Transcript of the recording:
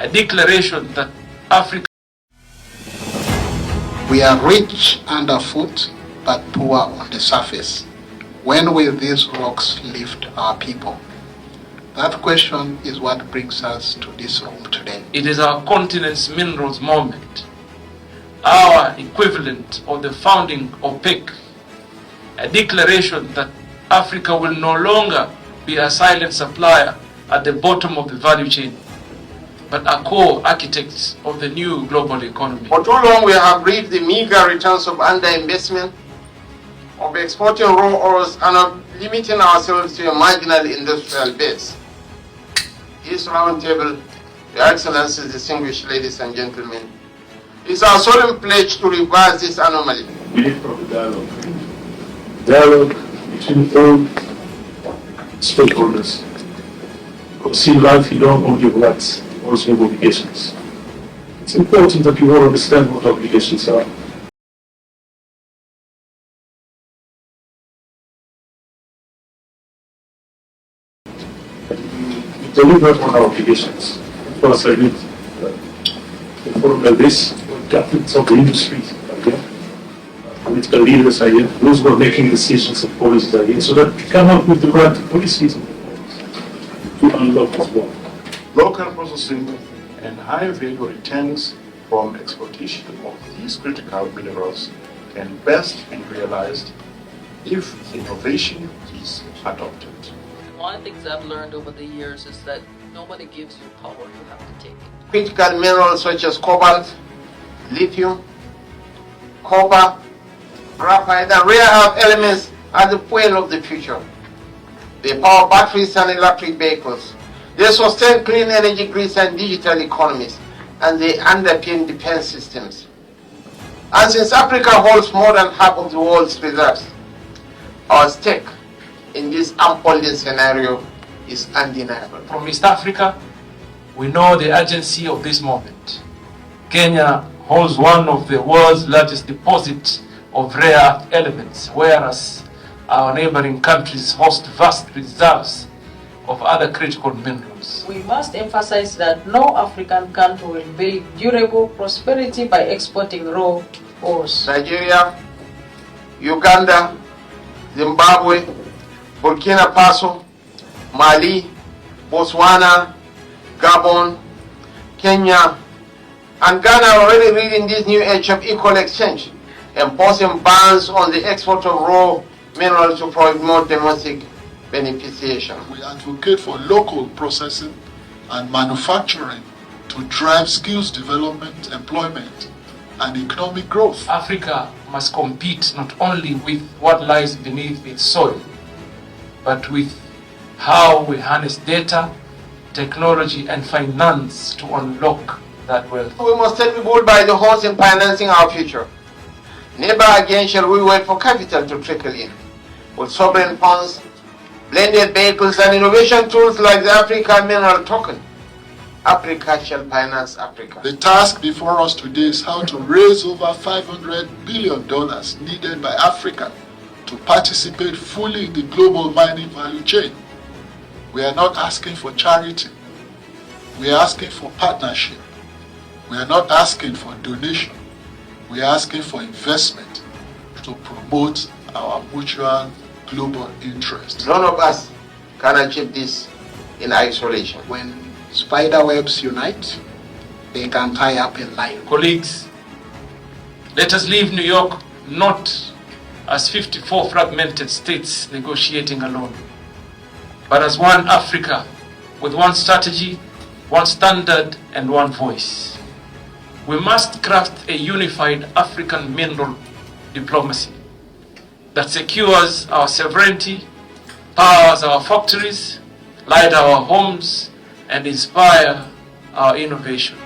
a declaration that Africa... We are rich underfoot, but poor on the surface. When will these rocks lift our people? That question is what brings us to this room today. It is our continent's minerals moment, our equivalent of the founding OPEC, a declaration that Africa will no longer be a silent supplier at the bottom of the value chain, but a core architect of the new global economy. For too long we have reaped the meager returns of underinvestment, of exporting raw ores and of limiting ourselves to a marginal industrial base. This roundtable, Your Excellencies, distinguished ladies and gentlemen, is our solemn pledge to reverse this anomaly. We need proper dialogue. Dialogue between all stakeholders. Because in life you don't only have rights, you also have obligations. It's important that you all understand what obligations are. We deliver on our obligations. For us, I need a forum like this, captains of the industry are here, political leaders are here, those who are making decisions and policies are here, so that we come up with the right policies to unlock this work. Local processing and high value returns from exploitation of these critical minerals can best be realized if innovation is adopted. One of the things I've learned over the years is that nobody gives you power, you have to take it. Critical minerals such as cobalt, lithium, copper, graphite, and rare earth elements are the fuel of the future. They power batteries and electric vehicles. They sustain clean energy grids and digital economies, and they underpin defense systems. And since Africa holds more than half of the world's reserves, our stake in this unfolding scenario is undeniable. From East Africa, we know the urgency of this moment. Kenya holds one of the world's largest deposits of rare earth elements, whereas our neighboring countries host vast reserves of other critical minerals. We must emphasize that no African country will build durable prosperity by exporting raw ores. Nigeria, Uganda, Zimbabwe, Burkina Faso, Mali, Botswana, Gabon, Kenya, and Ghana are already leading this new age of equal exchange, imposing bans on the export of raw minerals to promote domestic beneficiation. We advocate for local processing and manufacturing to drive skills development, employment, and economic growth. Africa must compete not only with what lies beneath its soil, but with how we harness data, technology, and finance to unlock that wealth. We must take the bull by the horns in financing our future. Never again shall we wait for capital to trickle in. With sovereign funds, blended vehicles, and innovation tools like the African Mineral Token, Africa shall finance Africa. The task before us today is how to raise over $500 billion needed by Africa to participate fully in the global mining value chain. We are not asking for charity. We are asking for partnership. We are not asking for donation. We are asking for investment to promote our mutual global interest. None of us can achieve this in isolation. When spider webs unite, they can tie up in line. Colleagues, let us leave New York not as 54 fragmented states negotiating alone, but as one Africa with one strategy, one standard, and one voice. We must craft a unified African mineral diplomacy that secures our sovereignty, powers our factories, light our homes, and inspire our innovation.